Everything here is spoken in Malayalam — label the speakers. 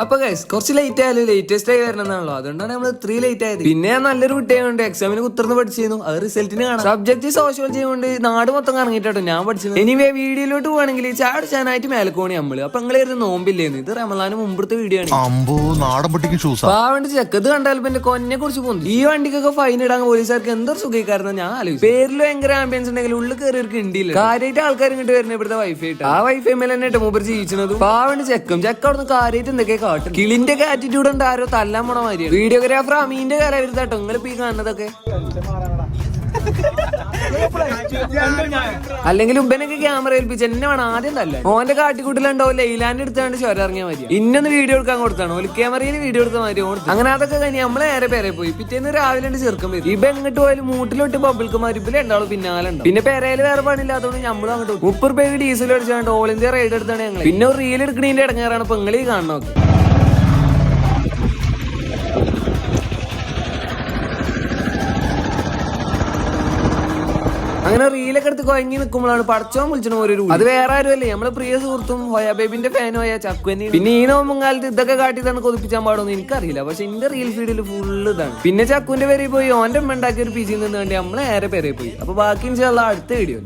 Speaker 1: അപ്പൊ ഗൈസ് കുറച്ച് ലേറ്റ് ആയാലും ലേറ്റസ്റ്റ് ആയി വരണമെന്നാണല്ലോ, അതുകൊണ്ടാണ് നമ്മൾ 3 ലേറ്റ് ആയത്. പിന്നെ ഞാൻ നല്ലൊരു കുട്ടിയായതുകൊണ്ട് എക്സാമിന് കുത്തിർന്ന് പഠിച്ചിരുന്നു, അത് റിസൾട്ടിന് കാണാം. സബ്ജക്ട് സോഷ്യോളജി കൊണ്ട് നാട് മൊത്തം കറങ്ങിട്ടോ ഞാൻ പഠിച്ചത്. എനിവേ വീഡിയോയിലോട്ട് പോവാണെങ്കിൽ ചാട് ചാനായിട്ട് മേലക്കോണി നമ്മള്. അപ്പൊ നിങ്ങളായിരുന്നു നോമ്പില്ലേന്ന്, ഇത് റമളാന് മുമ്പത്തെ വീഡിയോ ആണ്. പാവണ്ട് ചെക്ക് ഇത് കണ്ടാൽ പിന്നെ കൊന്നെ കുറിച്ച് പോകുന്നു. ഈ വണ്ടിക്കൊക്കെ ഫൈൻ ഇടാൻ പോലീസുകാർക്ക് എന്തൊരു സുഖിക്കാരെന്ന് ഞാൻ ആലോചിച്ചു. പേരിൽ ഭയങ്കര ആംബിയൻസ് ഉണ്ടെങ്കിൽ ഉള്ളിൽ കയറിയവർക്ക് ഇണ്ടില്ല. കാര്യമായിട്ട് ആൾക്കാർ ഇങ്ങോട്ട് വരുന്ന ഇവിടുത്തെ വൈഫൈ ആ വൈഫൈ മേലെ തന്നെ മൂപ്പർ ജീവിച്ചത്. പാവണ്ട് ചെക്ക് അവിടുന്ന് കാര്യമായിട്ട് എന്തൊക്കെ കാട്ടും. കിളിന്റെ ഒക്കെ ആറ്റിറ്റ്യൂഡ് ഉണ്ട്, ആരോ തല്ലാൻ പോണ മാതിരിയാണ്. വീഡിയോഗ്രാഫർ അമീന്റെ കരവരുത്താട്ടോ നിങ്ങളിപ്പോ ഈ കാണുന്നതൊക്കെ. അല്ലെങ്കിൽ ഉബനൊക്കെ ക്യാമറ ഏൽപ്പിച്ച് എന്നെ വേണം ആദ്യം തല്ല. ഓന്റെ കാട്ടിക്കൂട്ടിലുണ്ടോ ലൈലാൻഡ് എടുത്താണ്ട് ചോര ഇറങ്ങിയ മതി. ഇന്നൊന്ന് വീഡിയോ എടുക്കാൻ കൊടുത്താണ്, ഒരു ക്യാമറയിൽ വീഡിയോ എടുത്ത മാതിരി ഓടുത്തു. അങ്ങനെ അതൊക്കെ കഴിഞ്ഞ് നമ്മളെ നേരെ പേരെ പോയി. പിറ്റേന്ന് രാവിലെ ചെറുക്കം വരും. ഇപ്പൊ എങ്ങോട്ട് പോയാലും മൂട്ടിലോട്ട് ബബിൾക്ക് മാരിപ്പിൽ ഉണ്ടാവും പിന്നാലെ ഉണ്ടാവും. പിന്നെ പേരയിൽ വേറെ പണിയില്ലാത്തതുകൊണ്ട് നമ്മളും അങ്ങോട്ട് 30 രൂപയ്ക്ക് ഡീസൽ അടിച്ചാണ്ട് ഓൾ ഇന്ത്യ റൈഡ് എടുത്താണ് ഞങ്ങൾ. പിന്നെ ഒരു റീൽ എടുക്കണീന്റെ ഇടങ്ങാറാണ് ഇപ്പൊ നിങ്ങൾ ഈ കാണുന്നത്. അങ്ങനെ റീലൊക്കെ എടുത്ത് കൊഴങ്ങി നിൽക്കുമ്പോഴാണ് പടച്ചോൻ വിളിച്ചത് ഓരോ. അത് വേറെ ആരും അല്ലേ, നമ്മളെ പ്രിയ സുഹൃത്തും ഹോയ ബേബിന്റെ ഫാനും ആയ ചക്കു തന്നെ. പിന്നെ ഈ നോമ്പും കാലത്ത് ഇതൊക്കെ കാട്ടി തന്നെ കൊതിപ്പിച്ചാൻ പാടൊന്നും എനിക്കറിയില്ല, പക്ഷെ എന്റെ റീൽ ഫീഡിൽ ഫുള്ള് ഇതാണ്. പിന്നെ ചക്കുവിന്റെ പേരിൽ പോയി ഓന്റെ ഉണ്ടാക്കിയ ഒരു പിജിയിൽ നിന്ന് വേണ്ടി നമ്മളെ നേരെ പേരെ പോയി. അപ്പൊ ബാക്കി അടുത്ത വീഡിയോ.